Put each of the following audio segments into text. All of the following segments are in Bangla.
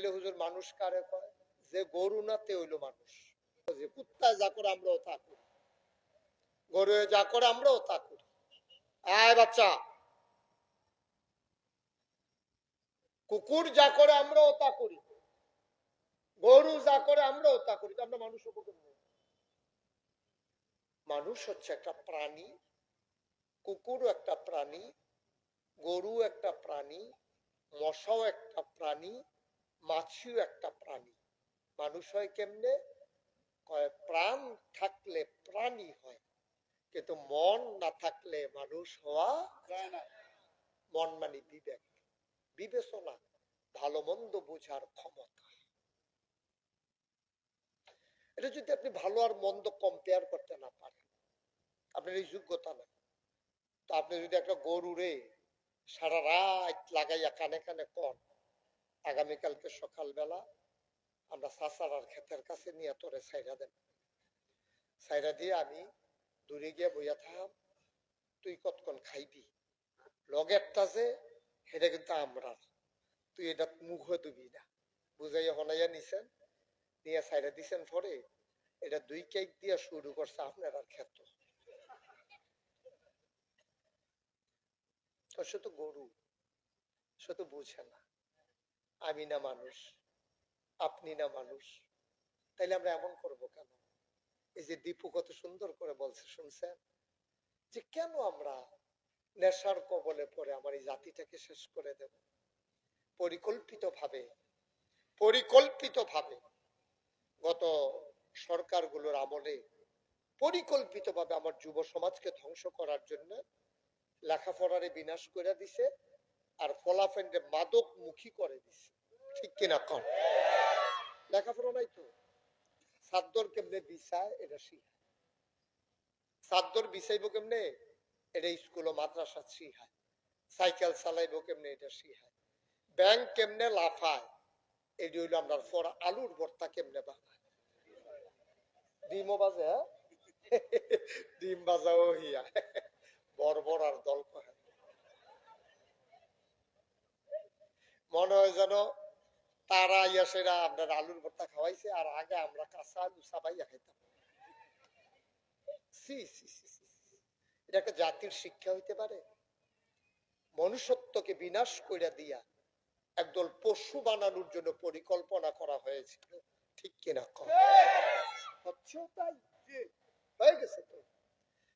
তাইলে হুজুর মানুষ কারে কয়? যে গরু না তে হইলো মানুষ। যে কুত্তায় যা করে আমরাও তা করি, গরু যা করে আমরাও তা করি। আয় বাচ্চা, কুকুর যা করে আমরাও তা করি, গরু যা করে আমরাও তা করি। আমরা মানুষ উপকরণ। মানুষ হচ্ছে একটা প্রাণী, কুকুরও একটা প্রাণী, গরু একটা প্রাণী, মশাও একটা প্রাণী, মাছিও একটা প্রাণী। মানুষ হয় কেমনে? প্রাণ থাকলে প্রাণী হয়, কিন্তু মন না থাকলে মানুষ হওয়া যায় না। মন মানে বিবেক, বিবেচনা, ভালো মন্দ বোঝার ক্ষমতা। এটা যদি আপনি ভালো আর মন্দ কম্পেয়ার করতে না পারেন, আপনার এই যোগ্যতা নাই। তো আপনি যদি একটা গরুরে সারা রাত লাগাইয়া কানে কানে কন, আগামীকালকে সকালবেলা আমরা চাচারার ক্ষেতের কাছে নিয়ে তোরে ছাইরা দেন, ছাইরা দিয়ে আমি দূরে গিয়ে বইয়া থাম, তুই কতক্ষণ খাইবি, লগেরটা যে সেটা কিন্তু আমরা, তুই এটা মুখে দিবি না, বুঝাইয়া হনাইয়া নিছেন, নিয়ে ছাইরা দিছেন। পরে এটা 2 কেক দিয়ে শুরু করছে আপনার আর ক্ষেত। সে তো গরু, সে তো বুঝে না আমি না মানুষ, আপনি না মানুষ, তাইলে আমরা এমন করব কেন? এই যে দীপু কত সুন্দর করে বলছে, শুনছেন যে কেন আমরা নেশার কবলে পড়ে আমার এই জাতিটাকে শেষ করে দেব? পরিকল্পিতভাবে গত সরকারগুলোর আমলে পরিকল্পিতভাবে আমার যুব সমাজকে ধ্বংস করার জন্য লেখাপড়ারে বিনাশ করে দিছে, আর ফলাফেন্ডে মাদক মুখী করে দিছে। ঠিক কিনা কন? লেখাপড়া নাই তো, সাদ্দর কেমনে বিছায় এটা শিখায়, সাদ্দর বিছাইব কেমনে এটা স্কুল ও মাদ্রাসা শিখায়, সাইকেল চালাইব কেমনে এটা শিখায়, ব্যাংক কেমনে লাফায় এটি হইলো আমরা পর, আলুর ভর্তা কেমনে বানায়, ডিমও বাজে, ডিম বাজাও হিয়া বর্বর আর দল করে, মনে হয় যেন তারা ইয়া সেরা আপনার আলুর ভর্তা খাওয়াইছে, আর আগে আমরা কাঁচা আলু চাবাইয়া খাইতাম। এটা একটা জাতির শিক্ষা হইতে পারে? মনুষ্যত্বকে বিনাশ কইরা দিয়া একদল পশু বানানোর জন্য পরিকল্পনা করা হয়েছিল। ঠিক কিনা কম? হচ্ছেও তাই, হয়ে গেছে তো।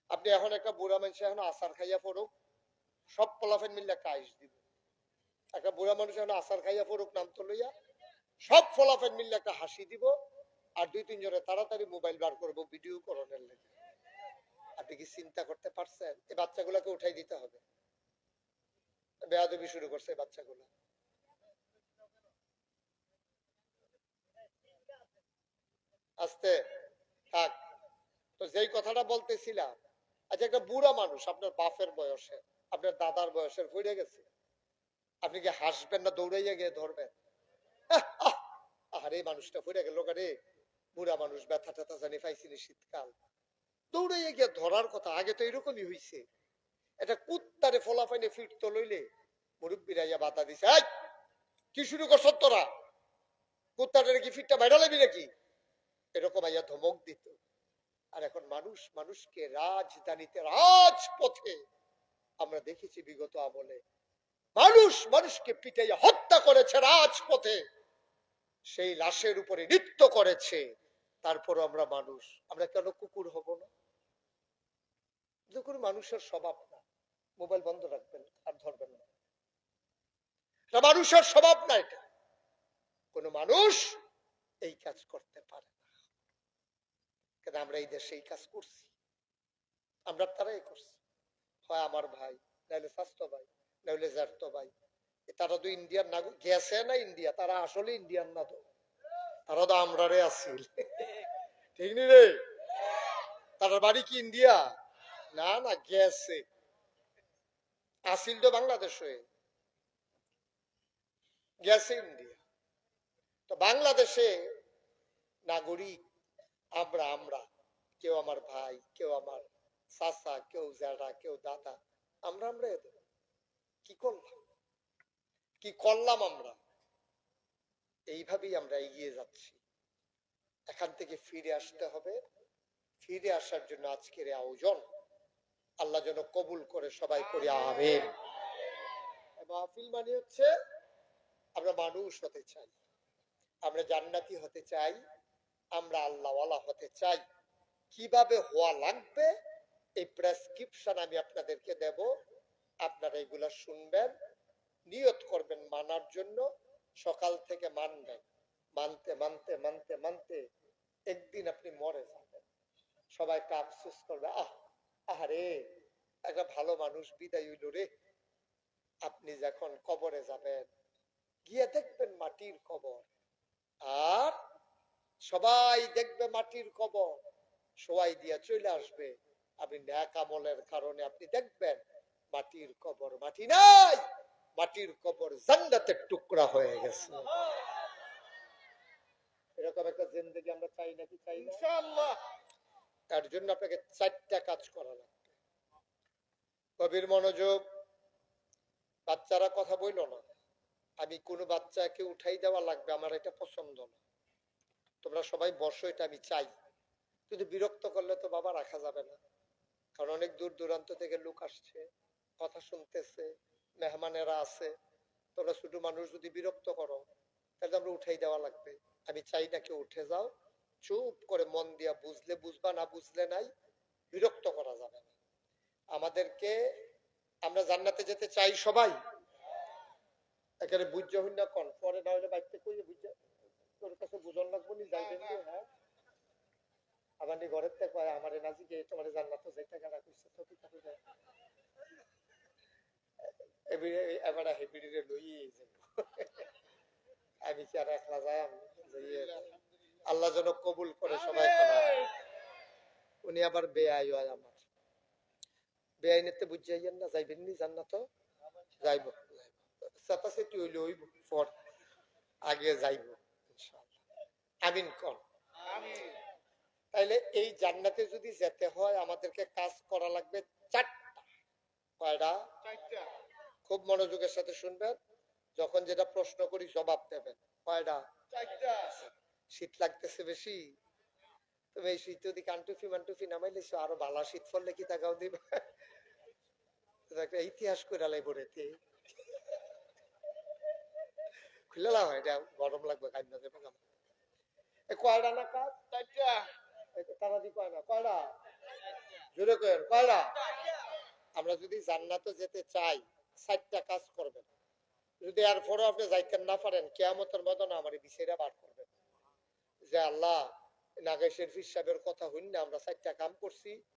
আপনি এখন একটা বুড়া মানুষ এখন আচার খাইয়া পড়ুক, সব ফলাফেন মিললে একটা আইস দিব। একটা বুড়া মানুষ এখন আচার খাইয়া পড়ুক নাম তো লইয়া, সব ফলাফেন মিললে একটা হাসি দিব, আর 2-3 জনে তাড়াতাড়ি মোবাইল বার করবো ভিডিও করণের লেগে। আপনি কি চিন্তা করতে পারছেন? এই বাচ্চাগুলোকে উঠাই দিতে হবে। বেয়াদবি শুরু করছে বাচ্চাগুলো। আস্তে থাক। তো যেই কথাটা বলতেছিলাম, আচ্ছা একটা বুড়া মানুষ আপনার বাপের বয়সে, আপনার দাদার বয়সের হয়ে গেছে, আপনি কি হাসবেন না দৌড়াইয়া গিয়ে ধরবেন? আরে মানুষটা পড়ে গেল রে, বুড়া মানুষ, ব্যথা ট্যাথা জানি পাইছিনি শীতকাল, দৌড়াইয়া গিয়ে ধরার কথা। আগে তো এরকমই হইছে, এটা কুত্তারে ফলাফাইনে ফিরতো লইলে মুরব্বীরা ইয়া বাধা দিছে, এই কি শুরু করছ তোরা, কুত্তাটারে কি ফিটটা বাইরে লাবি নাকি, এরকম আইয়া ধমক দিত। আর এখন মানুষ মানুষকে রাজধানীতে, রাজপথে আমরা দেখেছি বিগত আমলে মানুষ মানুষকে পিটাইয়া হত্যা করেছে রাজপথে, সেই লাশের উপরে নৃত্য করেছে। তারপর আমরা মানুষ, আমরা কেন কুকুর হব না? কুকুর মানুষের স্বভাব না। মোবাইল বন্ধ রাখবেন আর ধরবেন না, এটা মানুষের স্বভাব না। এটা কোন মানুষ এই কাজ করতে পারে না, কিন্তু আমরা এই দেশে এই কাজ করছি, আমরা তারাই করছি। হয় আমার ভাই, নাহলে স্বাস্থ্য ভাই, নাহলে জ্যাঠতো ভাই। তারা তো ইন্ডিয়ান না গেছে না ইন্ডিয়া, তারা আসলে ইন্ডিয়ান না, তো তারা তো আমরারে আসছিল। ঠিক নি রে? তার বাড়ি কি ইন্ডিয়া? না না, গেছে, আসিল তো বাংলাদেশ হয়ে গেছে ইন্ডিয়া। তো বাংলাদেশে নাগরিক আমরা, আমরা কেউ আমার ভাই, কেউ আমার চাচা, কেউ জ্যাঠা, কেউ দাদা, আমরা আমরা এদের কি করলাম, কি করলাম আমরা? এইভাবেই আমরা এগিয়ে যাচ্ছি। এখান থেকে ফিরে আসতে হবে। ফিরে আসার জন্য আজকের এই আয়োজন আল্লাহ যেন কবুল করে, সবাই করি আমিন। মাহফিল মানে হচ্ছে আমরা মানুষ হতে চাই, আমরা জান্নাতি হতে চাই, আমরা আল্লাহওয়ালা হতে চাই। কিভাবে হওয়া লাগবে এই প্রেসক্রিপশন আমি আপনাদেরকে দেব, আপনারা এগুলা শুনবেন, নিয়ত করবেন মানার জন্য, সকাল থেকে মানবেন, মানতে মানতে মানতে মানতে একদিন আপনি মরে যাবেন। সবাই একটা আফসোস করবে, আহারে একটা ভালো মানুষ বিদায় হইল রে। আপনি যখন কবরে যাবেন, গিয়ে দেখবেন মাটির কবর, আর সবাই দেখবে মাটির কবর, সবাই দিয়া চলে আসবে। আপনি ন্যাক আমলের কারণে আপনি দেখবেন মাটির কবর মাটি নাই, মাটির কবর জান্নাতের টুকরা হয়ে গেছে। এরকম একটা জিন্দেগি আমরা চাই নাকি চাই না? ইনশাআল্লাহ। তার জন্য আপনাকে 4টা কাজ করা লাগবে। গভীর মনোযোগ। বাচ্চারা কথা বইল না, আমি কোনো বাচ্চাকে উঠাই দেওয়া লাগবে, আমার এটা পছন্দ না। তোমরা সবাই বসো, এটা আমি চাই। কিন্তু বিরক্ত করলে তো বাবা রাখা যাবে না, কারণ অনেক দূর দূরান্ত থেকে লোক আসছে, কথা শুনতেছে, মেহমানেরা আছে। তোমরা ছোট মানুষ যদি বিরক্ত করো, তাহলে আমরা উঠাই দেওয়া লাগবে। আমি চাই না কেউ উঠে যাও, চুপ করে মন দিয়া বুঝলে বুঝবা, না বুঝলে নাই। বিরক্ত করা যাবে না আমাদেরকে। আমরা জান্নাতে যেতে চাই সবাই। এখানে বুঝতে হই না কোন পরে না হলে বাইতে কইয়ে বুঝতে তোর কাছে বুঝন লাগবো নি যাইবেন কি? হ্যাঁ, আমার নি ঘরের থেকে কয় আমারে নাজি গে তোমার জান্নাতে যাইতে গেলা কইছে তো কি কাছে যায় এবারে হেবিডিরে লই আমি কি আর একলা যাই? আল্লাহ যেন কবুল করে সবাই। উনি আবার বেআই হয়, আমার বেআই নিতে বুঝে যাইয়েন না, যাইবেন নি জান্নাত? যাইব, সাতা সেটি হইলে হইব, পর আগে যাইব ইনশাআল্লাহ। আমিন কোন? আমিন। তাইলে এই জান্নাতে যদি যেতে হয় আমাদেরকে কাজ করা লাগবে 4টা। কয়টা? 4টা। খুব মনোযোগের সাথে শুনবেন, যখন যেটা প্রশ্ন করি জবাব দেবেন। কয়টা? 4টা। শীত লাগতেছে বেশি, তুমি এই শীত যদি কানটুফি মানটুফি নামাইলেছো, আরো ভালো শীত পড়লে কি তাকাও দিবে? একটা ইতিহাস করে লাইব রে খুলে লাও, এটা গরম লাগবে কান্না দেবে। কয়টা না কাজ? 4টা। তারা দি কয় না কয়টা? জোরে কয়েন কয়টা? আমরা যদি জান্নাতে যেতে চাই 4টা কাজ করবেন। যদি এরপরও আপনি যাইতে না পারেন, কিয়ামতের ময়দানে আমার বিচাইরা বার করবেন যে আল্লাহ নাগেশের ফির সাহেবের কথা হইন না, আমরা 4টা কাম করছি,